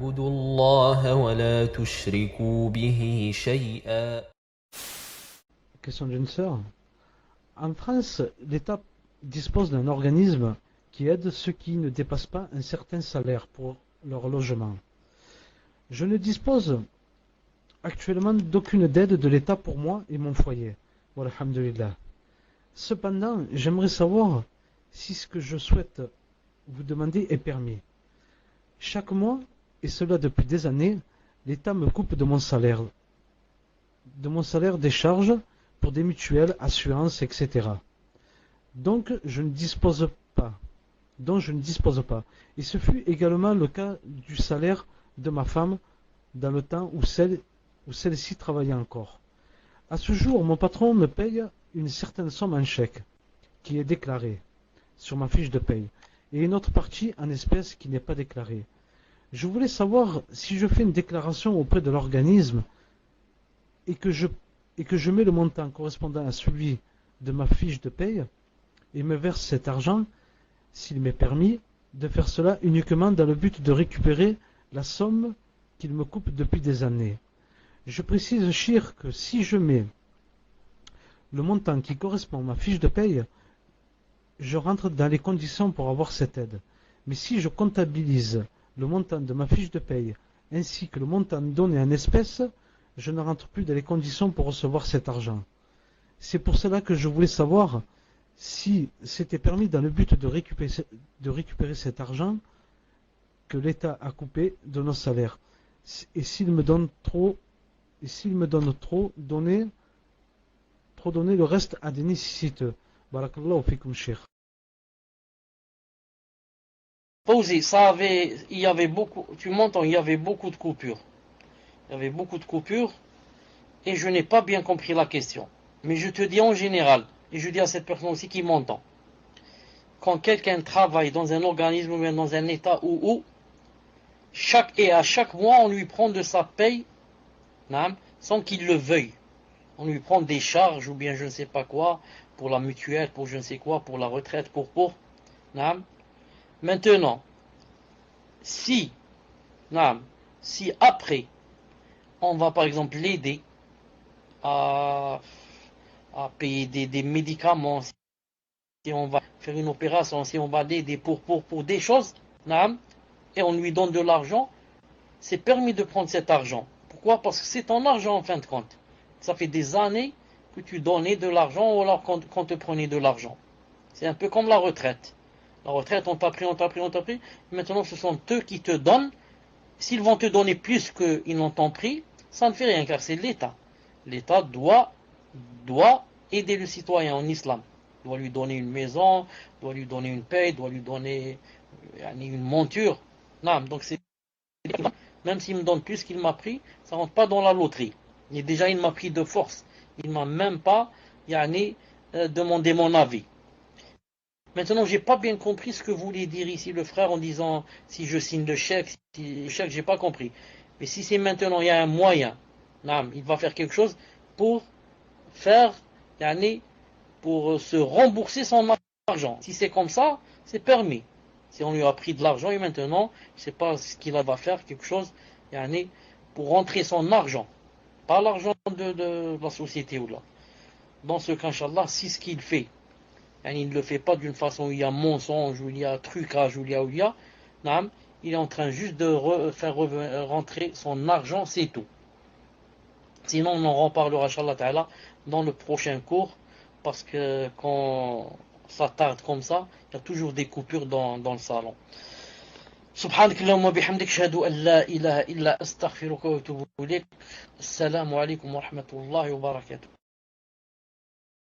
اعبدوا الله ولا تشركوا به شيئا. Question d'une sœur. En France, l'État dispose d'un organisme qui aide ceux qui ne dépassent pas un certain salaire pour leur logement. Je ne dispose actuellement d'aucune aide de l'État pour moi et mon foyer. Walhamdulillah. Cependant, j'aimerais savoir si ce que je souhaite vous demander est permis. Chaque mois, et cela depuis des années, l'État me coupe de mon salaire des charges pour des mutuelles, assurances, etc. dont je ne dispose pas. Et ce fut également le cas du salaire de ma femme dans le temps où celle-ci travaillait encore. À ce jour, mon patron me paye une certaine somme en chèque, qui est déclarée sur ma fiche de paye, et une autre partie en espèces qui n'est pas déclarée. Je voulais savoir si je fais une déclaration auprès de l'organisme et que je mets le montant correspondant à celui de ma fiche de paye et me verse cet argent, s'il m'est permis de faire cela uniquement dans le but de récupérer la somme qu'il me coupe depuis des années. Je précise, Chir, que si je mets le montant qui correspond à ma fiche de paye, je rentre dans les conditions pour avoir cette aide. Mais si je comptabilise le montant de ma fiche de paye ainsi que le montant donné en espèces, je ne rentre plus dans les conditions pour recevoir cet argent. C'est pour cela que je voulais savoir si c'était permis dans le but de récupérer cet argent que l'État a coupé de nos salaires. Et s'il me donne trop, donner le reste à des nécessiteux. Barakallahu fikum, Cheikh. Posé, il y avait beaucoup, tu m'entends, il y avait beaucoup de coupures. Il y avait beaucoup de coupures et je n'ai pas bien compris la question. Mais je te dis en général, et je dis à cette personne aussi qui m'entend, quand quelqu'un travaille dans un organisme ou bien dans un état où à chaque mois on lui prend de sa paye, sans qu'il le veuille. On lui prend des charges ou bien je ne sais pas quoi, pour la mutuelle, pour je ne sais quoi, pour la retraite, pour. Maintenant, si après, on va par exemple l'aider à payer des médicaments, si on va faire une opération, si on va l'aider pour des choses, et on lui donne de l'argent, c'est permis de prendre cet argent. Pourquoi? Parce que c'est ton argent en fin de compte. Ça fait des années que tu donnais de l'argent ou alors qu'on te prenait de l'argent. C'est un peu comme la retraite. La retraite, on t'a pris. Maintenant, ce sont eux qui te donnent. S'ils vont te donner plus qu'ils n'ont t'ont pris, ça ne fait rien car c'est l'État. L'État doit aider le citoyen en islam. Doit lui donner une maison, doit lui donner une paye, doit lui donner une monture. Donc c'est même s'il me donne plus qu'il m'a pris, ça ne rentre pas dans la loterie. Et déjà, il m'a pris de force. Il ne m'a même pas demandé mon avis. Maintenant, j'ai pas bien compris ce que voulait dire ici le frère en disant si je signe le chèque, j'ai pas compris. Mais si c'est maintenant, il y a un moyen, il va faire quelque chose pour pour se rembourser son argent. Si c'est comme ça, c'est permis. Si on lui a pris de l'argent et maintenant, je ne sais pas ce qu'il va faire, quelque chose, pour rentrer son argent. Pas l'argent de la société ou là. Dans ce cas, Inch'Allah, si ce qu'il fait, il ne le fait pas d'une façon où il y a mensonge, où il y a trucage, où il y a, il est en train juste de faire rentrer son argent, c'est tout. Sinon, on en reparlera, Inch'Allah Ta'ala, dans le prochain cours, parce que quand ça tarde comme ça, il y a toujours des coupures dans le salon. سبحانك اللهم وبحمدك اشهد ان لا اله الا استغفرك واتوب اليك السلام عليكم ورحمه الله وبركاته